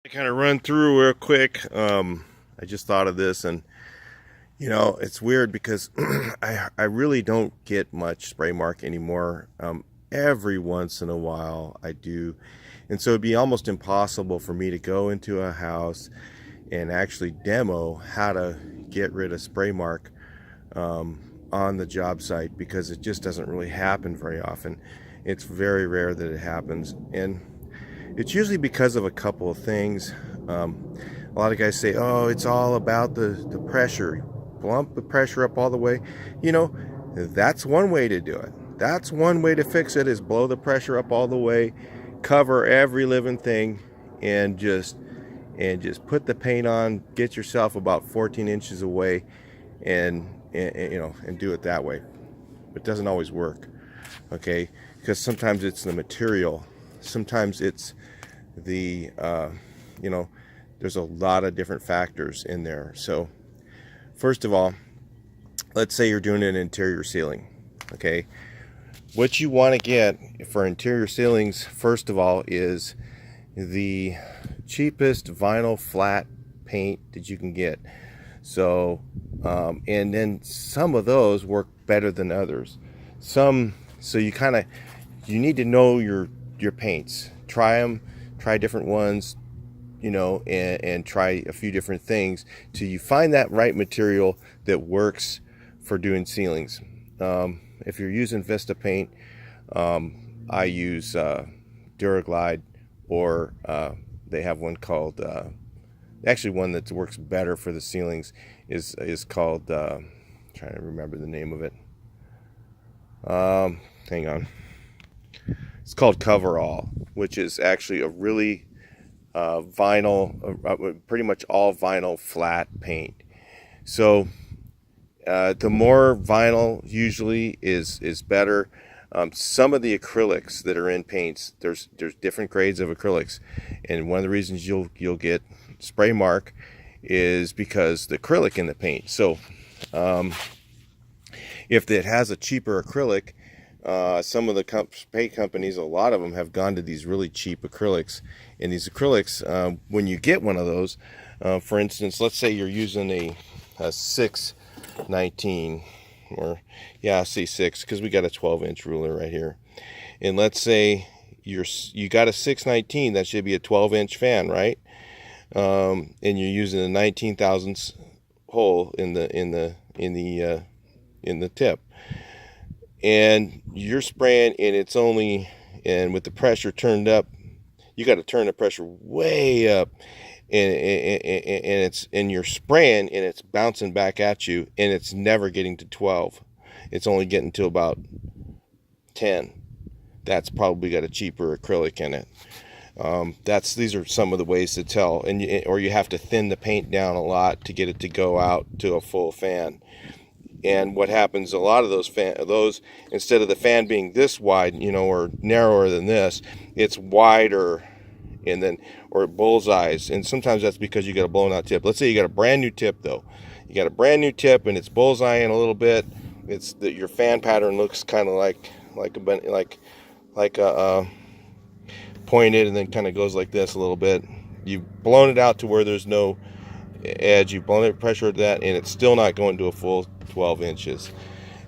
I kind of run through real quick. I just thought of this, and it's weird because I really don't get much spray mark anymore. Every once in a while I do, and so it'd be almost impossible for me to go into a house and actually demo how to get rid of spray mark on the job site, because it just doesn't really happen very often. It's very rare that it happens, and it's usually because of a couple of things. A lot of guys say, oh, it's all about the pressure. Bump the pressure up all the way. That's one way to do it. That's one way to fix it, is blow the pressure up all the way, cover every living thing, and just put the paint on, get yourself about 14 inches away, and do it that way. It doesn't always work, okay? Because sometimes it's the material, sometimes it's the there's a lot of different factors in there. So first of all, let's say you're doing an interior ceiling, okay? What you want to get for interior ceilings, first of all, is the cheapest vinyl flat paint that you can get. So and then some of those work better than others. So you need to know your paints. Try them, try different ones, and try a few different things till you find that right material that works for doing ceilings. If you're using Vista paint, I use Duraglide, or they have one called actually one that works better for the ceilings is called trying to remember the name of it. Hang on. It's called Coverall, which is actually a really vinyl, pretty much all vinyl flat paint. So the more vinyl usually is better. Some of the acrylics that are in paints, there's different grades of acrylics, and one of the reasons you'll get spray mark is because the acrylic in the paint. So if it has a cheaper acrylic, some of the paint companies, a lot of them have gone to these really cheap acrylics. And these acrylics, when you get one of those, for instance, let's say you're using a 619, or C6, because we got a 12-inch ruler right here. And let's say you got a 619, that should be a 12-inch fan, right? And you're using a 19 thousandths hole in the tip, and you're spraying, and with the pressure turned up, you got to turn the pressure way up, and you're spraying, and it's bouncing back at you, and it's never getting to 12. It's only getting to about 10. That's probably got a cheaper acrylic in it. These are some of the ways to tell, or you have to thin the paint down a lot to get it to go out to a full fan. And what happens, a lot of those, instead of the fan being this wide, or narrower than this, it's wider, or bullseyes. And sometimes that's because you got a blown out tip. Let's say you got a brand new tip, though. You got a brand new tip, and it's bullseyeing a little bit. It's that your fan pattern looks kind of like a pointed, and then kind of goes like this a little bit. You've blown it out to where there's no edge. You've blown it pressure at that, and it's still not going to a full 12 inches.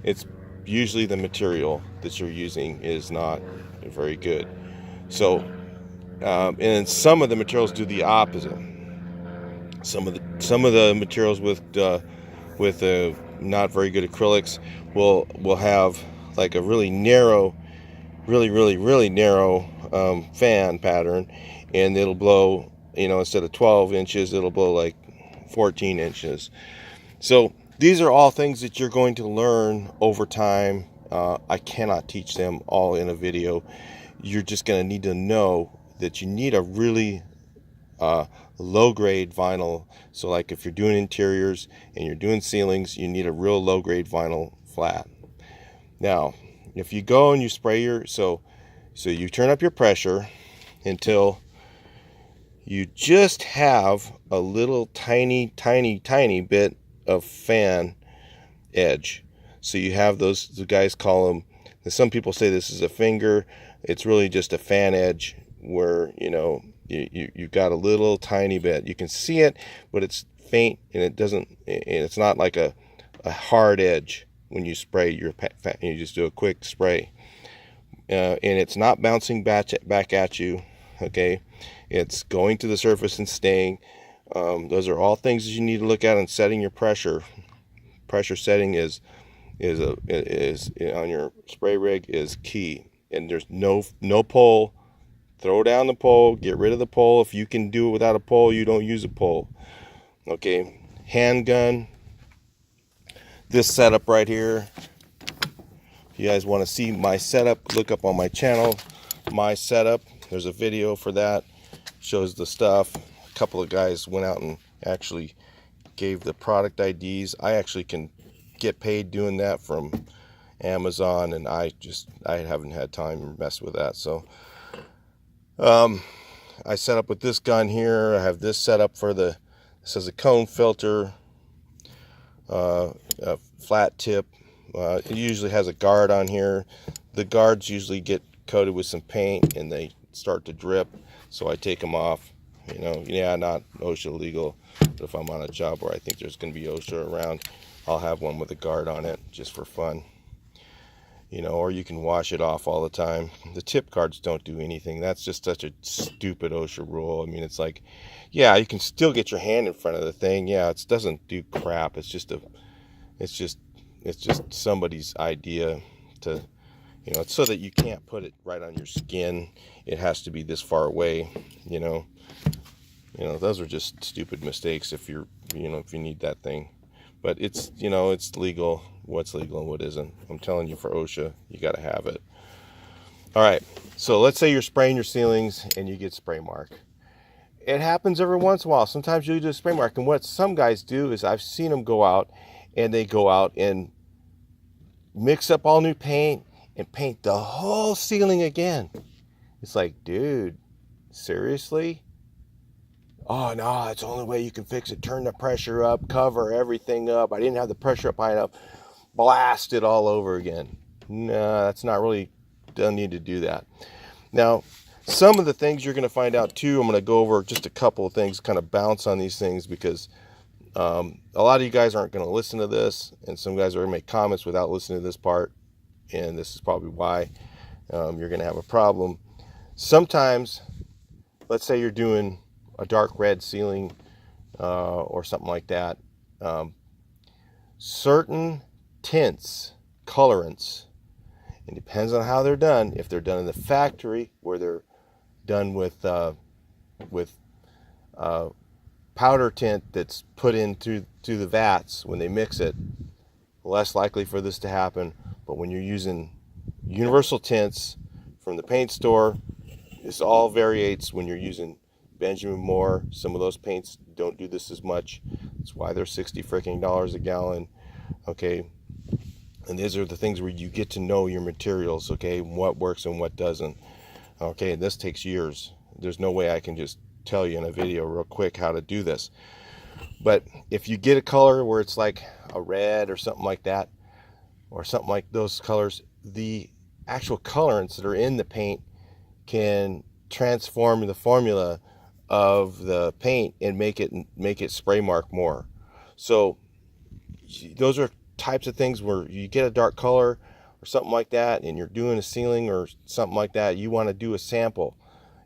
It's usually the material that you're using is not very good. So and some of the materials do the opposite. Some of the materials with not very good acrylics will have like a really narrow, really narrow fan pattern, and it'll blow, instead of 12 inches, it'll blow like 14 inches. So these are all things that you're going to learn over time. I cannot teach them all in a video. You're just going to need to know that you need a really low grade vinyl. So like if you're doing interiors and you're doing ceilings, you need a real low grade vinyl flat. Now, if you go and you spray so you turn up your pressure until you just have a little tiny bit of fan edge. So you have those, the guys call them, some people say this is a finger. It's really just a fan edge where, you've got a little tiny bit. You can see it, but it's faint, and it's not like a hard edge when you spray you just do a quick spray. And it's not bouncing back at you. Okay, it's going to the surface and staying. Those are all things that you need to look at. And setting your pressure setting is on your spray rig is key. And there's no pole. Throw down the pole, get rid of the pole. If you can do it without a pole, you don't use a pole. Okay, handgun. This setup right here, if you guys want to see my setup, look up on my channel, my setup. There's a video for that. Shows the stuff. A couple of guys went out and actually gave the product IDs. I actually can get paid doing that from Amazon, and I haven't had time to mess with that. So I set up with this gun here. I have this set up for this is a cone filter, a flat tip. It usually has a guard on here. The guards usually get coated with some paint and they start to drip, so I take them off. Yeah, not OSHA legal, but if I'm on a job where I think there's going to be OSHA around, I'll have one with a guard on it just for fun. Or you can wash it off all the time. The tip guards don't do anything. That's just such a stupid OSHA rule. I mean, it's like, yeah, you can still get your hand in front of the thing. Yeah, it doesn't do crap. It's just somebody's idea to, it's so that you can't put it right on your skin. It has to be this far away. Those are just stupid mistakes if you need that thing. But it's legal. What's legal and what isn't. I'm telling you, for OSHA, you got to have it. All right. So let's say you're spraying your ceilings and you get spray mark. It happens every once in a while. Sometimes you do a spray mark. And what some guys do is I've seen them go out and mix up all new paint and paint the whole ceiling again. It's like, dude, seriously? Oh, no, it's the only way you can fix it. Turn the pressure up, cover everything up. I didn't have the pressure up high enough. Blast it all over again. No, that's not really, don't need to do that. Now, some of the things you're going to find out too, I'm going to go over just a couple of things, kind of bounce on these things, because a lot of you guys aren't going to listen to this, and some guys are going to make comments without listening to this part, and this is probably why you're going to have a problem. Sometimes, let's say you're doing a dark red ceiling or something like that. Certain tints, colorants, it depends on how they're done. If they're done in the factory, where they're done with powder tint that's put into the vats when they mix it, less likely for this to happen. But when you're using universal tints from the paint store, this all variates. When you're using Benjamin Moore, some of those paints don't do this as much. That's why they're $60 freaking a gallon. Okay, and these are the things where you get to know your materials. Okay, what works and what doesn't. Okay, and this takes years. There's no way I can just tell you in a video real quick how to do this. But if you get a color where it's like a red or something like that, or something like those colors, the actual colorants that are in the paint can transform the formula of the paint and make it spray mark more. So those are types of things where you get a dark color or something like that, and you're doing a ceiling or something like that, you want to do a sample,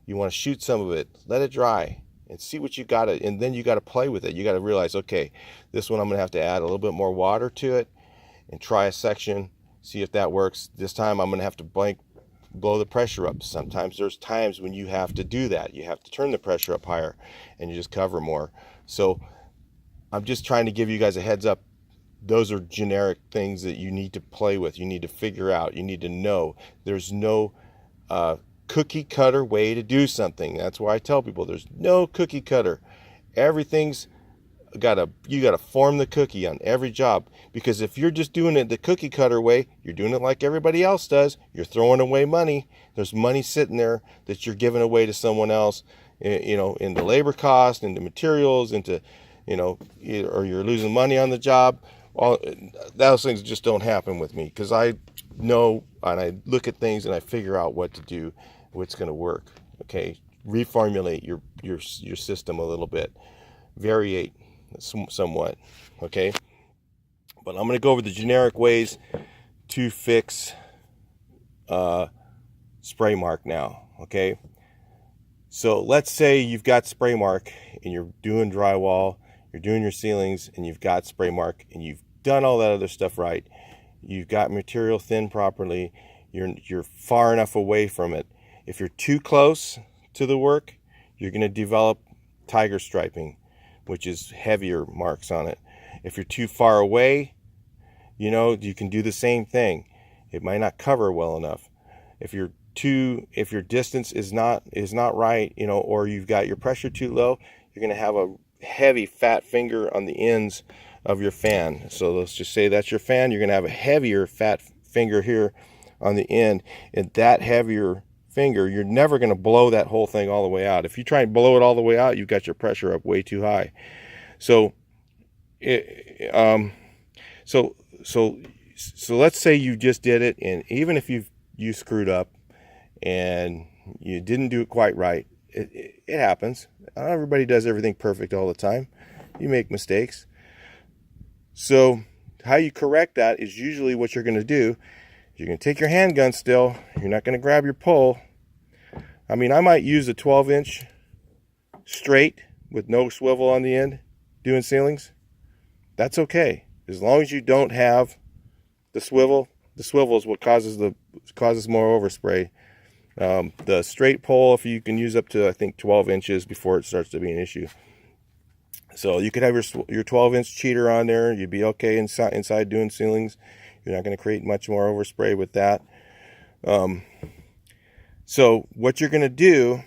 you want to shoot some of it, let it dry and see what you got to, and then you got to play with it. You got to realize, okay, this one I'm going to have to add a little bit more water to it and try a section, see if that works. This time I'm going to have to blow the pressure up. Sometimes there's times when you have to do that. You have to turn the pressure up higher and you just cover more. So I'm just trying to give you guys a heads up. Those are generic things that you need to play with. You need to figure out. You need to know. There's no cookie cutter way to do something. That's why I tell people there's no cookie cutter. Everything's you got to form the cookie on every job, because if you're just doing it the cookie cutter way, you're doing it like everybody else does. You're throwing away money. There's money sitting there that you're giving away to someone else, into labor cost, into materials, into, or you're losing money on the job. All those things just don't happen with me, because I know and I look at things and I figure out what to do, what's going to work. Okay, reformulate your system a little bit, variate somewhat, okay? But I'm going to go over the generic ways to fix spray mark now, okay? So let's say you've got spray mark and you're doing drywall, you're doing your ceilings, and you've got spray mark, and you've done all that other stuff right. You've got material thin properly. You're far enough away from it. If you're too close to the work, you're going to develop tiger striping, which is heavier marks on it. If you're too far away, you can do the same thing. It might not cover well enough. If your distance is not right, or you've got your pressure too low, you're going to have a heavy fat finger on the ends of your fan. So let's just say that's your fan. You're going to have a heavier fat finger here on the end, and that heavier finger, you're never going to blow that whole thing all the way out. If you try and blow it all the way out, you've got your pressure up way too high. So so let's say you just did it, and even if you screwed up and you didn't do it quite right, it happens. Not everybody does everything perfect all the time. You make mistakes. So how you correct that is usually what you're going to do. You're going to take your handgun still. You're not going to grab your pole. I mean, I might use a 12-inch straight with no swivel on the end doing ceilings. That's okay, as long as you don't have the swivel. The swivel is what causes more overspray. The straight pole, if you can use up to, I think, 12 inches before it starts to be an issue. So you could have your 12-inch cheater on there. You'd be okay inside doing ceilings. You're not going to create much more overspray with that. So what you're going to do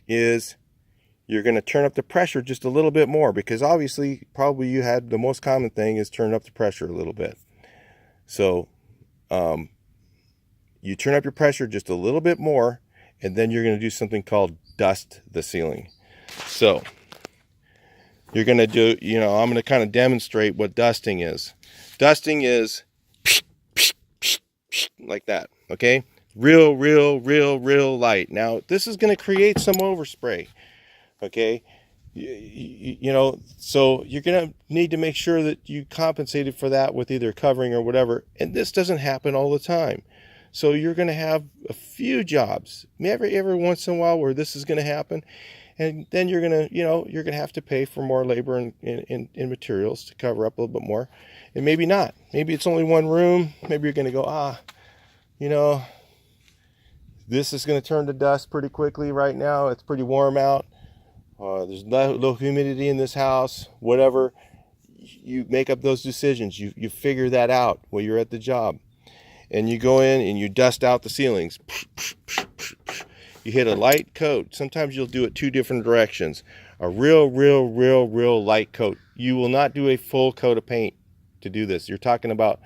is you're going to turn up the pressure just a little bit more, because obviously probably you had the most common thing is turn up the pressure a little bit. So you turn up your pressure just a little bit more, and then you're going to do something called dust the ceiling. So you're going to do, I'm going to kind of demonstrate what dusting is. Dusting is like that, okay? Real light. Now, this is going to create some overspray, okay? So you're going to need to make sure that you compensated for that with either covering or whatever, and this doesn't happen all the time. So you're going to have a few jobs, every once in a while, where this is going to happen, and then you're going to, you're going to have to pay for more labor and materials to cover up a little bit more, and maybe not. Maybe it's only one room. Maybe you're going to go, this is going to turn to dust pretty quickly right now. It's pretty warm out. There's low humidity in this house, whatever. You make up those decisions. You figure that out while you're at the job. And you go in and you dust out the ceilings. You hit a light coat. Sometimes you'll do it two different directions. A real light coat. You will not do a full coat of paint to do this. You're talking about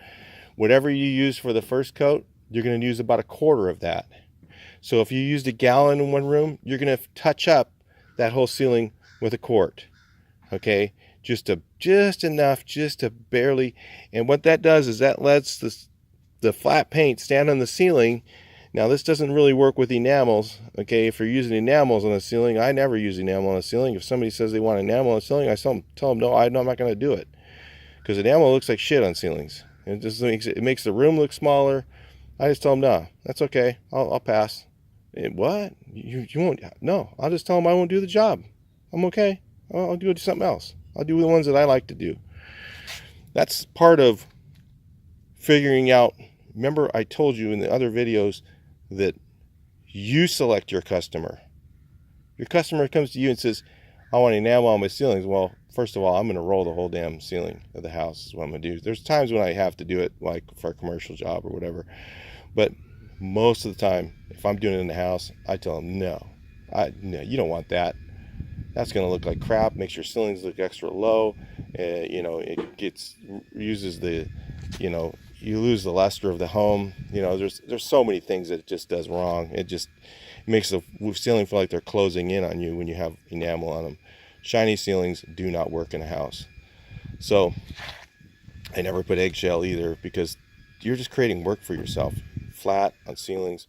whatever you use for the first coat, you're going to use about a quarter of that. So if you used a gallon in one room, you're going to touch up that whole ceiling with a quart. Okay? Just enough, just to barely. And what that does is that lets the flat paint stand on the ceiling. Now, this doesn't really work with enamels. Okay? If you're using enamels on the ceiling, I never use enamel on the ceiling. If somebody says they want enamel on the ceiling, I tell them no, I'm not going to do it. Because enamel looks like shit on ceilings. It makes the room look smaller. I just tell them, no, that's okay. I'll pass. What? You won't? No, I'll just tell them I won't do the job. I'm okay. I'll do something else. I'll do the ones that I like to do. That's part of figuring out. Remember, I told you in the other videos that you select your customer. Your customer comes to you and says, I want enamel on my ceilings. Well, first of all, I'm going to roll the whole damn ceiling of the house is what I'm going to do. There's times when I have to do it, like for a commercial job or whatever. But most of the time, if I'm doing it in the house, I tell them, no, you don't want that. That's going to look like crap. Makes your ceilings look extra low. It uses the, you lose the luster of the home. There's so many things that it just does wrong. It makes the ceiling feel like they're closing in on you when you have enamel on them. Shiny ceilings do not work in a house. So I never put eggshell either, because you're just creating work for yourself. Flat on ceilings,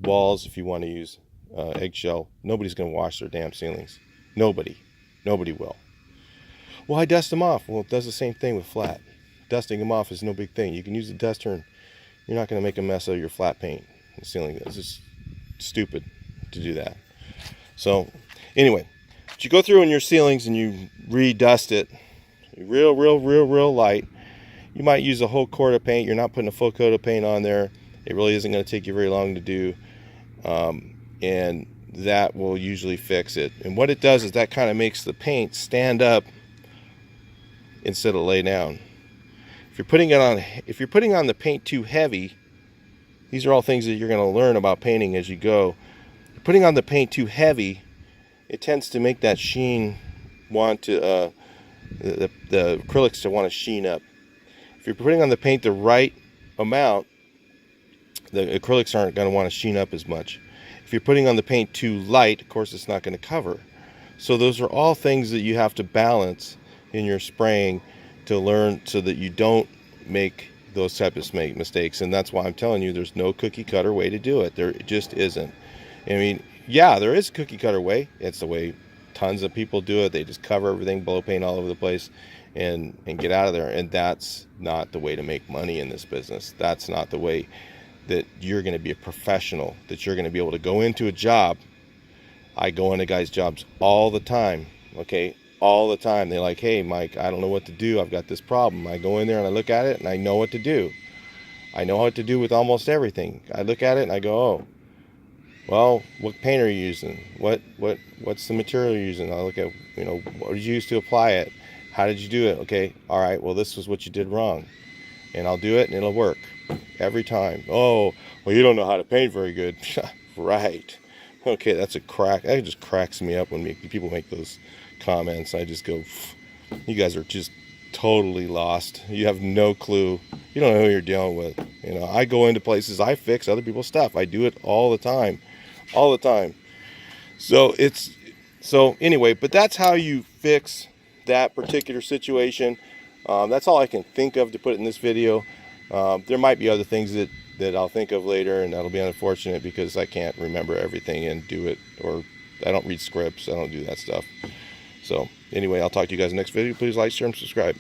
walls if you want to use eggshell, nobody's going to wash their damn ceilings. Nobody will. Well, I dust them off. Well, it does the same thing with flat. Dusting them off is no big thing. You can use a duster, and you're not going to make a mess of your flat paint in the ceiling. It's just stupid to do that. So anyway, but you go through in your ceilings and you redust it real light. You might use a whole quart of paint. You're not putting a full coat of paint on there. It really isn't going to take you very long to do, and that will usually fix it. And what it does is that kind of makes the paint stand up instead of lay down. If you're putting on the paint too heavy, these are all things that you're going to learn about painting as you go. If you're putting on the paint too heavy, it tends to make that sheen want to the acrylics to want to sheen up. If you're putting on the paint the right amount, the acrylics aren't going to want to sheen up as much. If you're putting on the paint too light, of course it's not going to cover. So those are all things that you have to balance in your spraying to learn, so that you don't make those types of mistakes. And that's why I'm telling you, there's no cookie cutter way to do it. There just isn't. I mean, yeah, there is a cookie cutter way. It's the way tons of people do it. They just cover everything, blow paint all over the place, and get out of there. And that's not the way to make money in this business. That's not the way that you're going to be a professional, that you're going to be able to go into a job. I go into guys' jobs all the time, okay? All the time. They're like, hey, Mike, I don't know what to do. I've got this problem. I go in there and I look at it and I know what to do. I know what to do with almost everything. I look at it and I go, oh, well, what paint are you using? What's the material you're using? I look at, what did you use to apply it? How did you do it? Okay, all right, well, this was what you did wrong. And I'll do it and it'll work every time. Oh, well, you don't know how to paint very good. Right. Okay, that's a crack. That just cracks me up when people make those comments. I just go, you guys are just totally lost. You have no clue. You don't know who you're dealing with. I go into places, I fix other people's stuff. I do it all the time. So anyway, but that's how you fix that particular situation. That's all I can think of to put in this video. There might be other things that I'll think of later, and that'll be unfortunate because I can't remember everything and do it, or I don't read scripts. I don't do that stuff. So anyway, I'll talk to you guys in the next video. Please like, share, and subscribe.